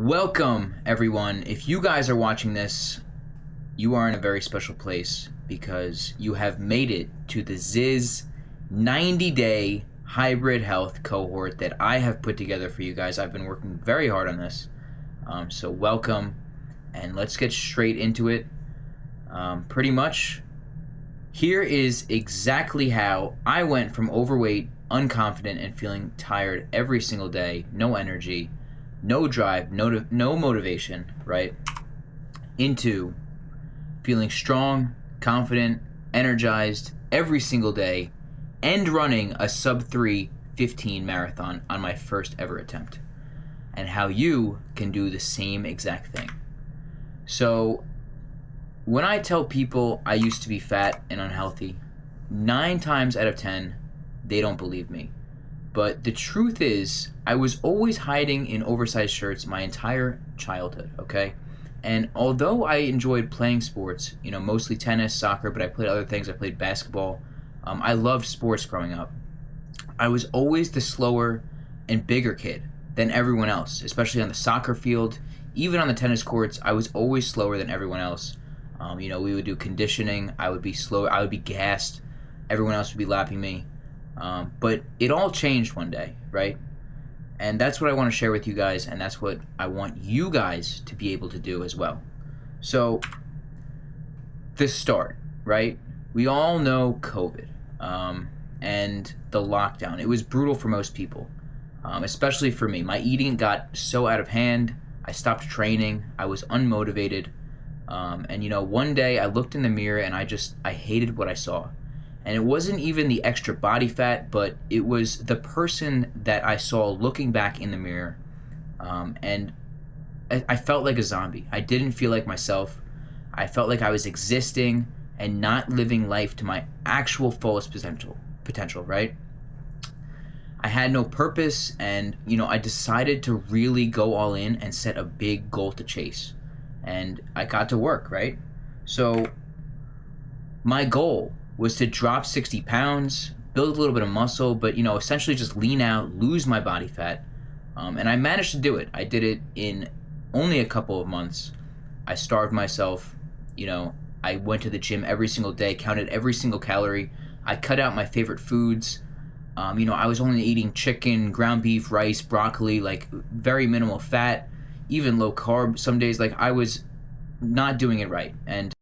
Welcome, everyone. If you guys are watching this, you are in a very special place because you have made it to the Ziz 90-day hybrid health cohort that I have put together for you guys. I've been working very hard on this. So welcome, and let's get straight into it. Pretty much, here is exactly how I went from overweight, unconfident, and feeling tired every single day, no energy, no drive, no motivation, right? Into feeling strong, confident, energized every single day, and running a sub 3:15 marathon on my first ever attempt. And how you can do the same exact thing. So, when I tell people I used to be fat and unhealthy, 9 times out of 10, they don't believe me. But the truth is, I was always hiding in oversized shirts my entire childhood, okay? And although I enjoyed playing sports, mostly tennis, soccer, but I played other things. I played basketball. I loved sports growing up. I was always the slower and bigger kid than everyone else, especially on the soccer field. Even on the tennis courts, I was always slower than everyone else. We would do conditioning. I would be slow. I would be gassed. Everyone else would be lapping me. But it all changed one day, right? And that's what I want to share with you guys, and that's what I want you guys to be able to do as well. So, the start, right? We all know COVID and the lockdown. It was brutal for most people, especially for me. My eating got so out of hand. I stopped training. I was unmotivated. And one day I looked in the mirror and I hated what I saw. And it wasn't even the extra body fat, but it was the person that I saw looking back in the mirror. And I felt like a zombie. I didn't feel like myself. I felt like I was existing and not living life to my actual fullest potential, right? I had no purpose, and I decided to really go all in and set a big goal to chase. And I got to work, right? So my goal was to drop 60 pounds, build a little bit of muscle, but essentially just lean out, lose my body fat. And I managed to do it. I did it in only a couple of months. I starved myself. I went to the gym every single day, counted every single calorie. I cut out my favorite foods. I was only eating chicken, ground beef, rice, broccoli, like very minimal fat, even low carb some days. Like I was not doing it right. And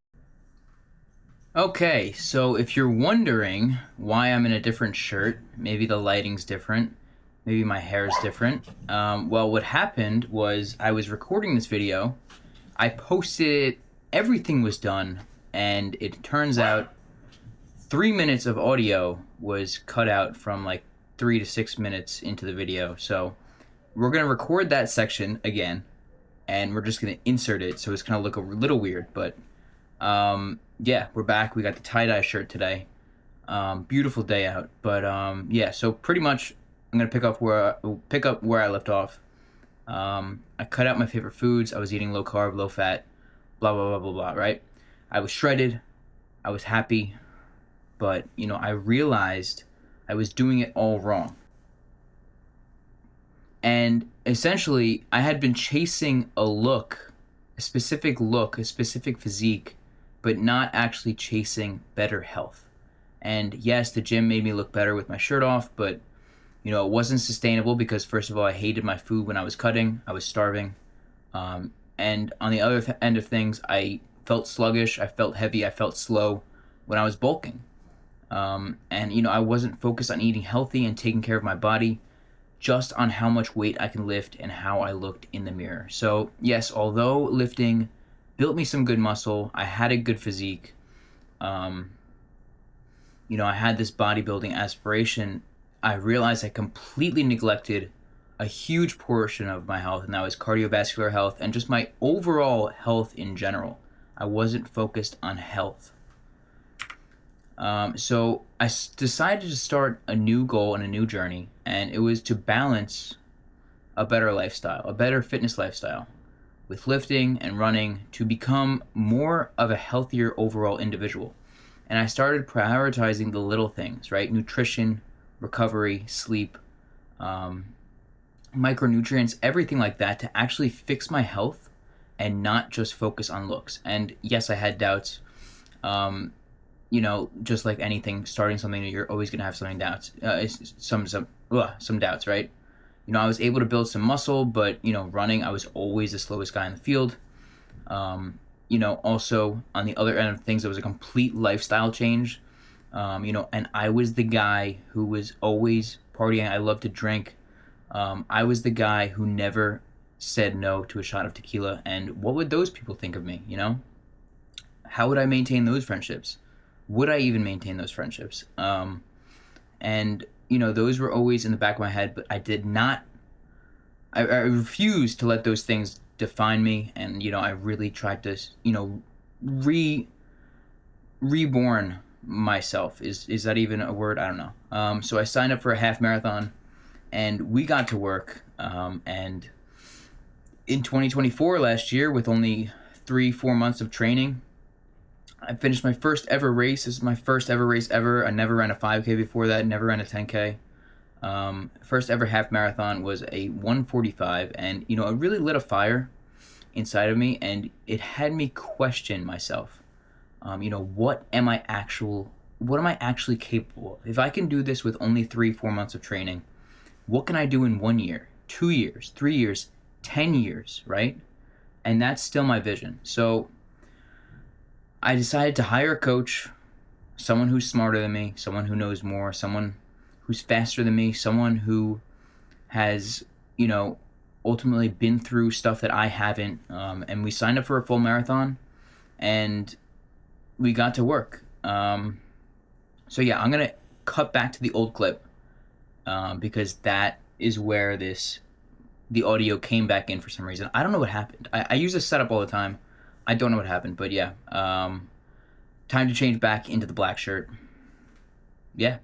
okay, so if you're wondering why I'm in a different shirt, maybe the lighting's different, maybe my hair's different. Well, what happened was I was recording this video, I posted it, everything was done, and it turns out 3 minutes of audio was cut out from like 3 to 6 minutes into the video. So we're going to record that section again, and we're just going to insert it, so it's going to look a little weird, but yeah, we're back. We got the tie-dye shirt today. Beautiful day out. But yeah, so pretty much I'm gonna pick up where I left off. I cut out my favorite foods. I was eating low carb, low fat, blah blah blah blah blah. Right? I was shredded. I was happy, but I realized I was doing it all wrong. And essentially, I had been chasing a specific physique, but not actually chasing better health. And yes, the gym made me look better with my shirt off, but it wasn't sustainable because first of all, I hated my food when I was cutting. I was starving. And on the other end of things, I felt sluggish, I felt heavy, I felt slow when I was bulking. And I wasn't focused on eating healthy and taking care of my body, just on how much weight I can lift and how I looked in the mirror. So yes, although lifting built me some good muscle, I had a good physique, I had this bodybuilding aspiration, I realized I completely neglected a huge portion of my health, and that was cardiovascular health and just my overall health in general. I wasn't focused on health. So I decided to start a new goal and a new journey, and it was to balance a better lifestyle, a better fitness lifestyle, with lifting and running to become more of a healthier overall individual. And I started prioritizing the little things, right? Nutrition, recovery, sleep, micronutrients, everything like that to actually fix my health and not just focus on looks. And yes, I had doubts. Um, just like anything, starting something new, you're always gonna have some doubts. Some doubts, right? I was able to build some muscle, but running, I was always the slowest guy in the field. Also on the other end of things, it was a complete lifestyle change. And I was the guy who was always partying. I loved to drink. I was the guy who never said no to a shot of tequila. And what would those people think of me? How would I maintain those friendships? Would I even maintain those friendships? And those were always in the back of my head, but I did not. I refused to let those things define me, and I really tried to reborn myself. Is that even a word? I don't know. So I signed up for a half marathon, and we got to work. And in 2024, last year, with only 3-4 months of training, I finished my first ever race. This is my first ever race ever. I never ran a 5K before that, never ran a 10K. First ever half marathon was a 1:45, and it really lit a fire inside of me, and it had me question myself. What am I actually capable of? If I can do this with only 3-4 months of training, what can I do in 1 year, 2 years, 3 years, 10 years, right? And that's still my vision. So I decided to hire a coach, someone who's smarter than me, someone who knows more, someone who's faster than me, someone who has, ultimately been through stuff that I haven't. And we signed up for a full marathon, and we got to work. So yeah, I'm going to cut back to the old clip because that is where the audio came back in for some reason. I don't know what happened. I use this setup all the time. I don't know what happened, but yeah. Time to change back into the black shirt. Yeah.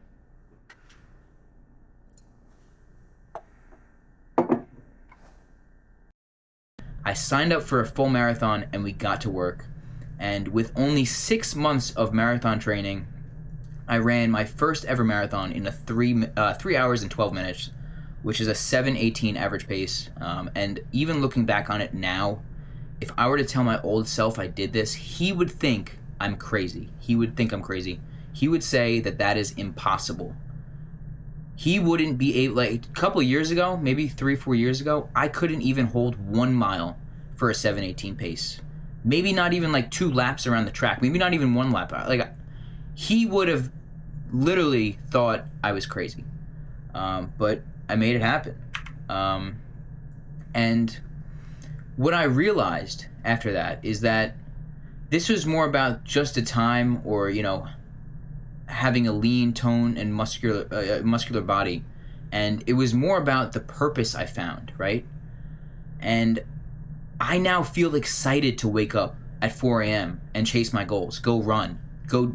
I signed up for a full marathon, and we got to work. And with only 6 months of marathon training, I ran my first ever marathon in 3 hours and 12 minutes, which is a 7:18 average pace. And even looking back on it now, if I were to tell my old self I did this, he would think I'm crazy. He would think I'm crazy. He would say that is impossible. He wouldn't be able, like a couple of years ago, maybe 3-4 years ago, I couldn't even hold 1 mile for a 7:18 pace. Maybe not even like 2 laps around the track. Maybe not even 1 lap. Like, he would have literally thought I was crazy. But I made it happen. And what I realized after that is that this was more about just a time, or having a lean, tone, and muscular body, and it was more about the purpose I found, right? And I now feel excited to wake up at 4 a.m. and chase my goals, go run, go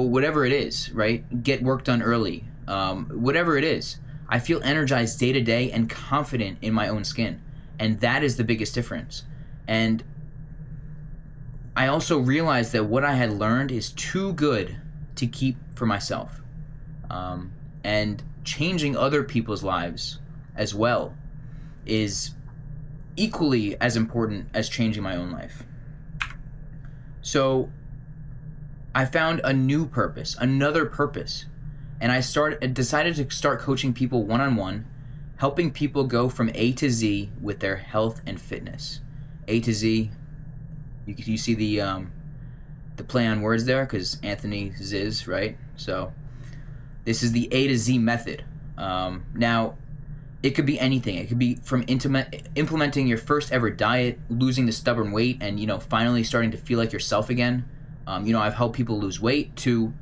whatever it is, right? Get work done early, whatever it is. I feel energized day to day and confident in my own skin, and that is the biggest difference. And I also realized that what I had learned is too good to keep for myself. And changing other people's lives as well is equally as important as changing my own life. So I found a new purpose, another purpose, and I decided to start coaching people one-on-one, helping people go from A to Z with their health and fitness. A to Z. You see the play on words there, because Anthony Ziz, right? So this is the A to Z method. Now, it could be anything. It could be from implementing your first ever diet, losing the stubborn weight, and finally starting to feel like yourself again. I've helped people lose weight, to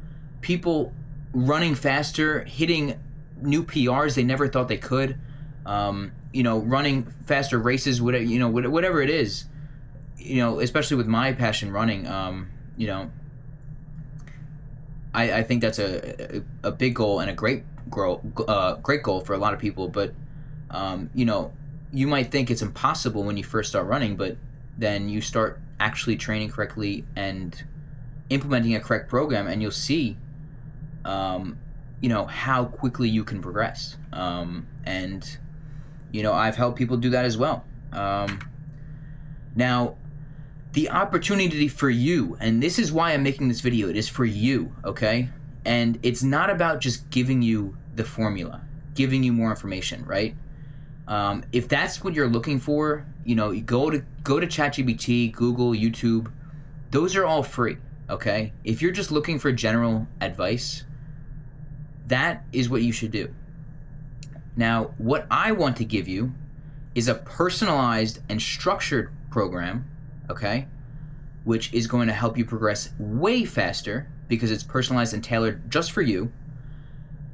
people running faster, hitting new PRs they never thought they could. Running faster races, whatever it is. Especially with my passion running, I think that's a big goal and a great goal for a lot of people. But you might think it's impossible when you first start running, but then you start actually training correctly and implementing a correct program, and you'll see how quickly you can progress. And I've helped people do that as well. Now, the opportunity for you, and this is why I'm making this video, it is for you, okay? And it's not about just giving you the formula, giving you more information, right? If that's what you're looking for, you go to ChatGPT, Google, YouTube. Those are all free, okay? If you're just looking for general advice, that is what you should do. Now, what I want to give you is a personalized and structured program, okay, which is going to help you progress way faster because it's personalized and tailored just for you.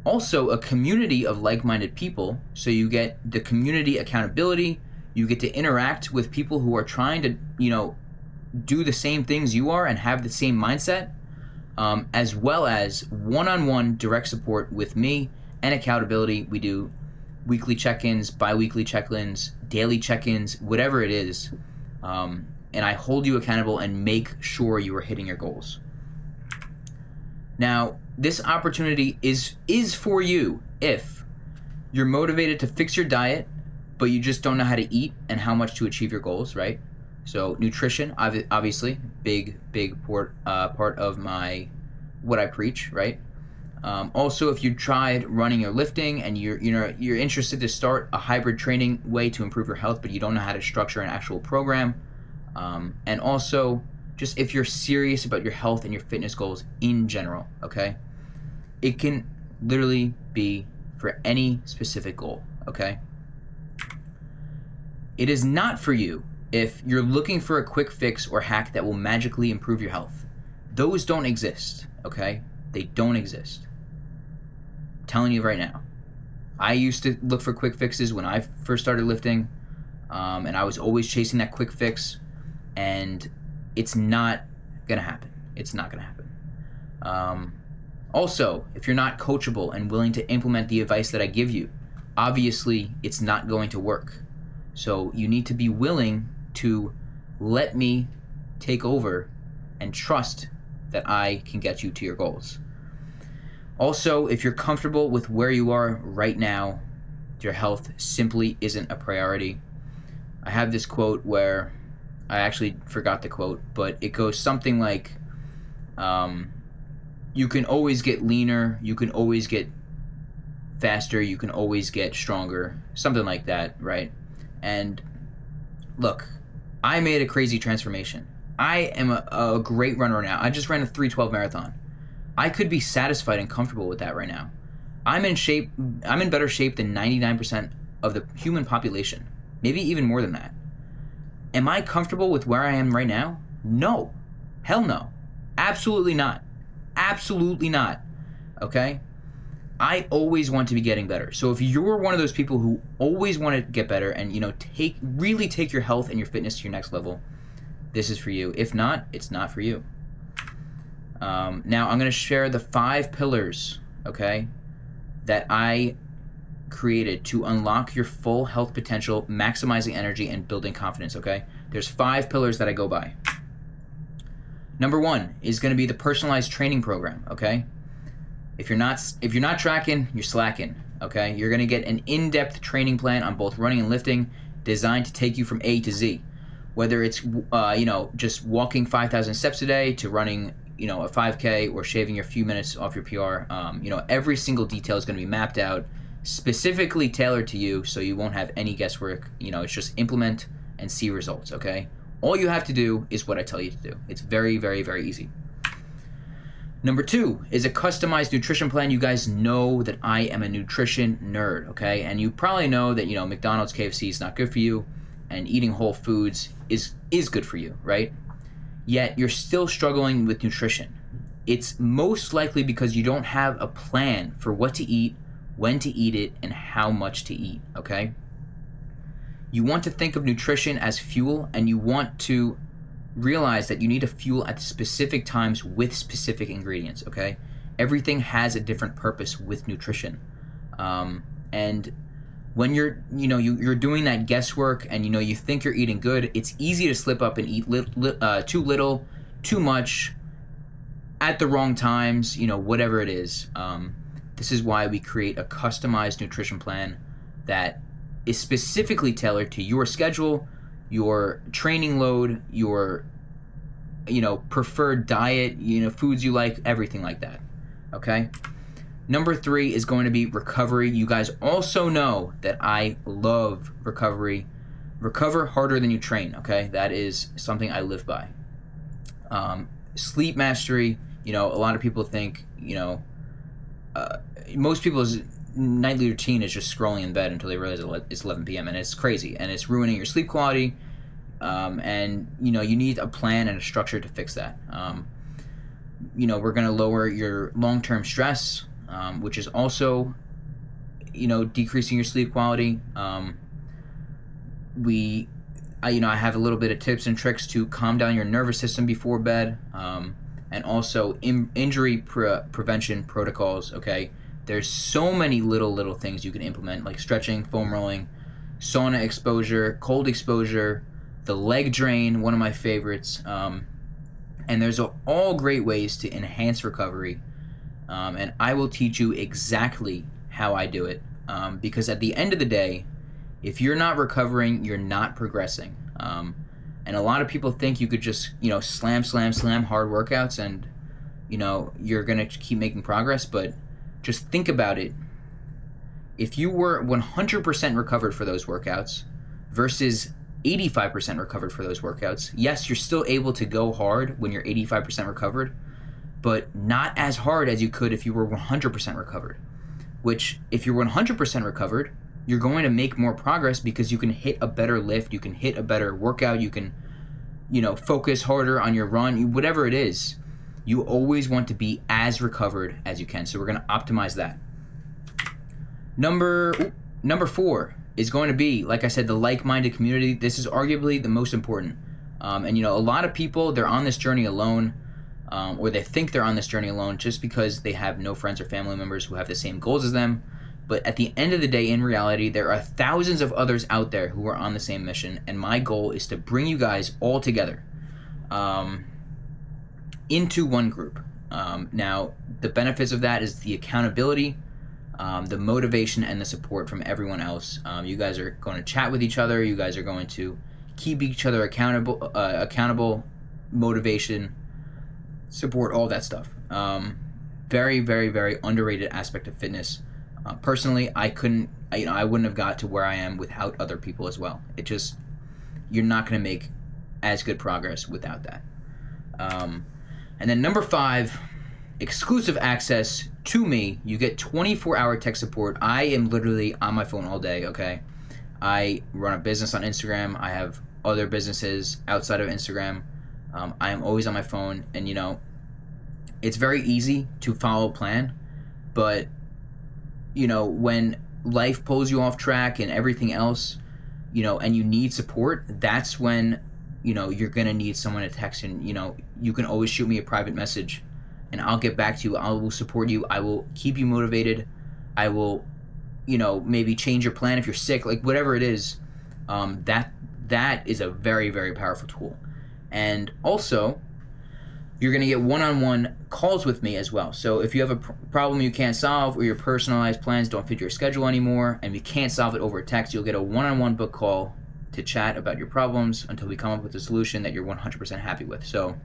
Also, a community of like-minded people, so you get the community accountability, you get to interact with people who are trying to, do the same things you are and have the same mindset, as well as one-on-one direct support with me and accountability. We do weekly check-ins, bi-weekly check-ins, daily check-ins, whatever it is, and I hold you accountable and make sure you are hitting your goals. Now, this opportunity is for you if you're motivated to fix your diet, but you just don't know how to eat and how much to achieve your goals, right? So nutrition, obviously, big part of what I preach, right? Also, if you tried running or lifting and you're interested to start a hybrid training way to improve your health, but you don't know how to structure an actual program, and also just if you're serious about your health and your fitness goals in general, okay? It can literally be for any specific goal, okay? It is not for you if you're looking for a quick fix or hack that will magically improve your health. Those don't exist, okay? They don't exist. I'm telling you right now. I used to look for quick fixes when I first started lifting, and I was always chasing that quick fix, and it's not gonna happen. It's not gonna happen. Also, if you're not coachable and willing to implement the advice that I give you, obviously it's not going to work. So you need to be willing to let me take over and trust that I can get you to your goals. Also, if you're comfortable with where you are right now, your health simply isn't a priority. I have this quote where I actually forgot the quote, but it goes something like, you can always get leaner, you can always get faster, you can always get stronger, something like that, right? And look, I made a crazy transformation. I am a great runner now. I just ran a 3:12 marathon. I could be satisfied and comfortable with that right now. I'm in shape. I'm in better shape than 99% of the human population, maybe even more than that. Am I comfortable with where I am right now? No. Hell no. Absolutely not. Absolutely not. Okay? I always want to be getting better. So if you're one of those people who always want to get better and, really take your health and your fitness to your next level, this is for you. If not, it's not for you. Now I'm going to share the 5 pillars, okay, that I created to unlock your full health potential, maximizing energy and building confidence, okay? There's 5 pillars that I go by. Number 1 is going to be the personalized training program, okay? If you're not tracking, you're slacking, okay? You're going to get an in-depth training plan on both running and lifting designed to take you from A to Z. Whether it's just walking 5,000 steps a day to running, a 5K or shaving a few minutes off your PR, every single detail is going to be mapped out, specifically tailored to you, so you won't have any guesswork. It's just implement and see results, okay? All you have to do is what I tell you to do. It's very, very, very easy. Number 2 is a customized nutrition plan. You guys know that I am a nutrition nerd, okay? And you probably know that, McDonald's, KFC is not good for you, and eating whole foods is good for you, right? Yet you're still struggling with nutrition. It's most likely because you don't have a plan for what to eat, when to eat it, and how much to eat, okay? You want to think of nutrition as fuel, and you want to realize that you need to fuel at specific times with specific ingredients, okay? Everything has a different purpose with nutrition. And when you're doing that guesswork and you think you're eating good, it's easy to slip up and eat too little, too much, at the wrong times, whatever it is. This is why we create a customized nutrition plan that is specifically tailored to your schedule, your training load, your preferred diet, foods you like, everything like that. Okay? Number 3 is going to be recovery. You guys also know that I love recovery. Recover harder than you train, okay? That is something I live by. Sleep mastery, a lot of people think, most people's nightly routine is just scrolling in bed until they realize it's 11 p.m. and it's crazy and it's ruining your sleep quality. And you need a plan and a structure to fix that. We're going to lower your long-term stress, which is also, decreasing your sleep quality. I have a little bit of tips and tricks to calm down your nervous system before bed, and also injury prevention protocols. Okay, there's so many little things you can implement, like stretching, foam rolling, sauna exposure, cold exposure, the leg drain, one of my favorites. And there's all great ways to enhance recovery. And I will teach you exactly how I do it. Because at the end of the day, if you're not recovering, you're not progressing. And a lot of people think you could just, slam hard workouts and, you're going to keep making progress. But just think about it. If you were 100% recovered for those workouts versus 85% recovered for those workouts, yes, you're still able to go hard when you're 85% recovered, but not as hard as you could if you were 100% recovered. Which, if you're 100% recovered, you're going to make more progress because you can hit a better lift, you can hit a better workout, you can, focus harder on your run, whatever it is. You always want to be as recovered as you can. So we're going to optimize that. Number 4 is going to be, like I said, the like-minded community. This is arguably the most important. And a lot of people, they're on this journey alone, or they think they're on this journey alone just because they have no friends or family members who have the same goals as them. But at the end of the day, in reality, there are thousands of others out there who are on the same mission. And my goal is to bring you guys all together into one group. Now, the benefits of that is the accountability, the motivation, and the support from everyone else. You guys are going to chat with each other. You guys are going to keep each other accountable, motivation, support, all that stuff. Very, very, very underrated aspect of fitness. Personally, I wouldn't have got to where I am without other people as well. You're not going to make as good progress without that. And then number 5, exclusive access to me. You get 24-hour tech support. I am literally on my phone all day, okay? I run a business on Instagram. I have other businesses outside of Instagram. I am always on my phone, and it's very easy to follow a plan, but when life pulls you off track and everything else, and you need support, that's when you're gonna need someone to text. And you can always shoot me a private message and I'll get back to you. I will support you. I will keep you motivated. I will maybe change your plan if you're sick, like whatever it is. That is a very, very powerful tool. And also, you're going to get one-on-one calls with me as well. So if you have a problem you can't solve, or your personalized plans don't fit your schedule anymore, and you can't solve it over text, you'll get a one-on-one book call to chat about your problems until we come up with a solution that you're 100% happy with. So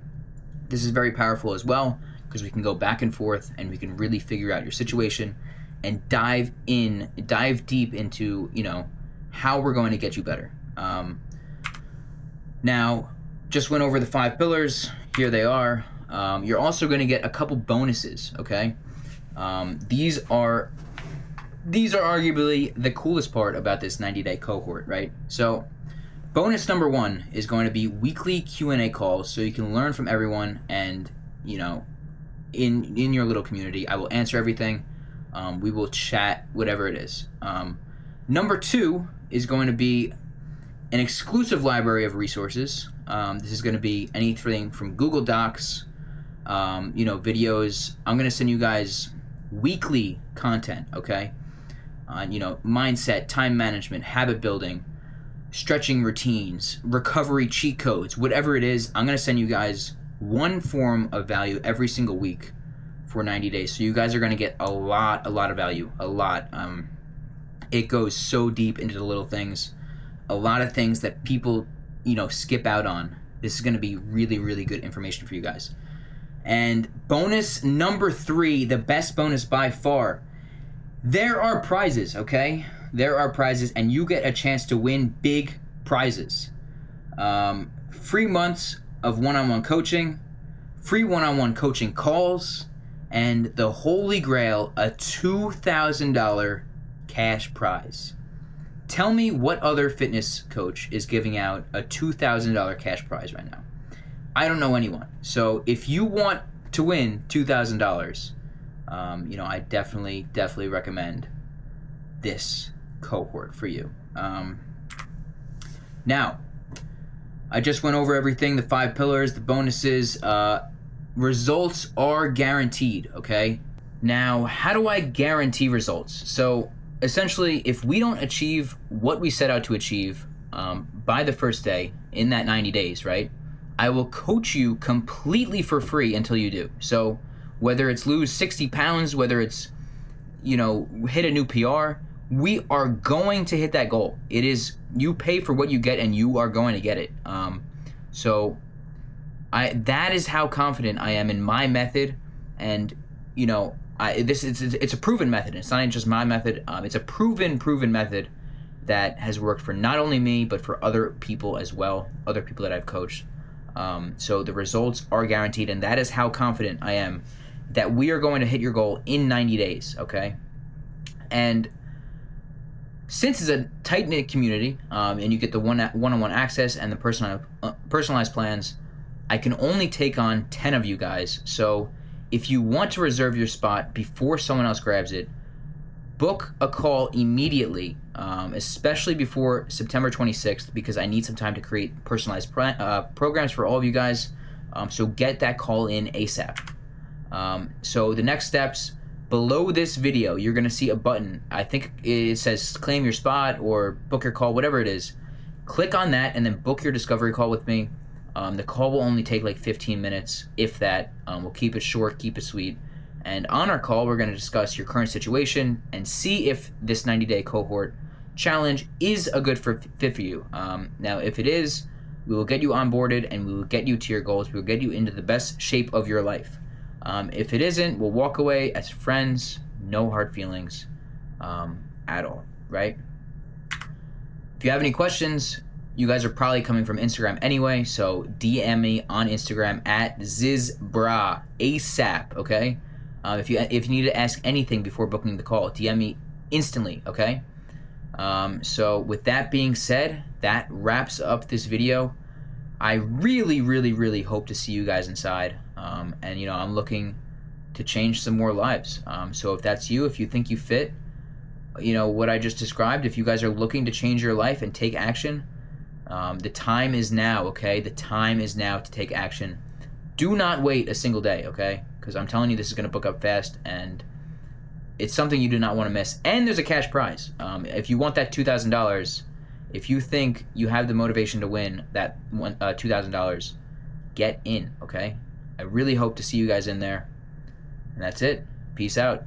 this is very powerful as well, because we can go back and forth and we can really figure out your situation and dive deep into, how we're going to get you better. Now, just went over the 5 pillars. Here they are. You're also going to get a couple bonuses, okay? These are arguably the coolest part about this 90-day cohort, right? So, bonus number 1 is going to be weekly Q&A calls, so you can learn from everyone, and in your little community, I will answer everything. We will chat, whatever it is. Number 2 is going to be an exclusive library of resources. This is going to be anything from Google Docs, videos. I'm going to send you guys weekly content, okay? Mindset, time management, habit building, stretching routines, recovery cheat codes, whatever it is. I'm going to send you guys one form of value every single week for 90 days. So you guys are going to get a lot of value, a lot. It goes so deep into the little things, a lot of things that people, skip out on. This is going to be really good information for you guys. And bonus number 3, the best bonus by far. There are prizes, okay? There are prizes, and you get a chance to win big prizes. Free months of one-on-one coaching, free one-on-one coaching calls, and the holy grail, a $2,000 cash prize. Tell me what other fitness coach is giving out a $2,000 cash prize right now. I don't know anyone. So if you want to win $2,000, I definitely recommend this cohort for you. Now, I just went over everything, the 5 pillars, the bonuses. Results are guaranteed, okay? Now, how do I guarantee results? So essentially, if we don't achieve what we set out to achieve by the first day in that 90 days, right, I will coach you completely for free until you do. So whether it's lose 60 pounds, whether it's, hit a new PR, we are going to hit that goal. It is, you pay for what you get and you are going to get it. That is how confident I am in my method. And, it's a proven method. It's not just my method. It's a proven method that has worked for not only me, but for other people as well, other people that I've coached. So the results are guaranteed, and that is how confident I am that we are going to hit your goal in 90 days, okay? And since it's a tight-knit community, and you get the one-on-one access and the personalized plans, I can only take on 10 of you guys. So if you want to reserve your spot before someone else grabs it, book a call immediately, especially before September 26th, because I need some time to create personalized programs for all of you guys. So get that call in ASAP. So the next steps, below this video, you're going to see a button. I think it says claim your spot or book your call, whatever it is. Click on that and then book your discovery call with me. The call will only take like 15 minutes, if that. We'll keep it short, keep it sweet. And on our call, we're going to discuss your current situation and see if this 90-day cohort challenge is a good fit for you. Now, if it is, we will get you onboarded and we will get you to your goals. We will get you into the best shape of your life. If it isn't, we'll walk away as friends, no hard feelings at all, right? If you have any questions, you guys are probably coming from Instagram anyway, so DM me on Instagram at zizbra ASAP, okay? If you need to ask anything before booking the call, DM me instantly, okay? So with that being said, that wraps up this video. I really hope to see you guys inside, and I'm looking to change some more lives. So if that's you, if you think you fit, what I just described, if you guys are looking to change your life and take action, the time is now, okay? The time is now to take action. Do not wait a single day, okay? Because I'm telling you, this is going to book up fast, and it's something you do not want to miss. And there's a cash prize. If you want that $2,000, if you think you have the motivation to win that $2,000, get in, okay? I really hope to see you guys in there. And that's it. Peace out.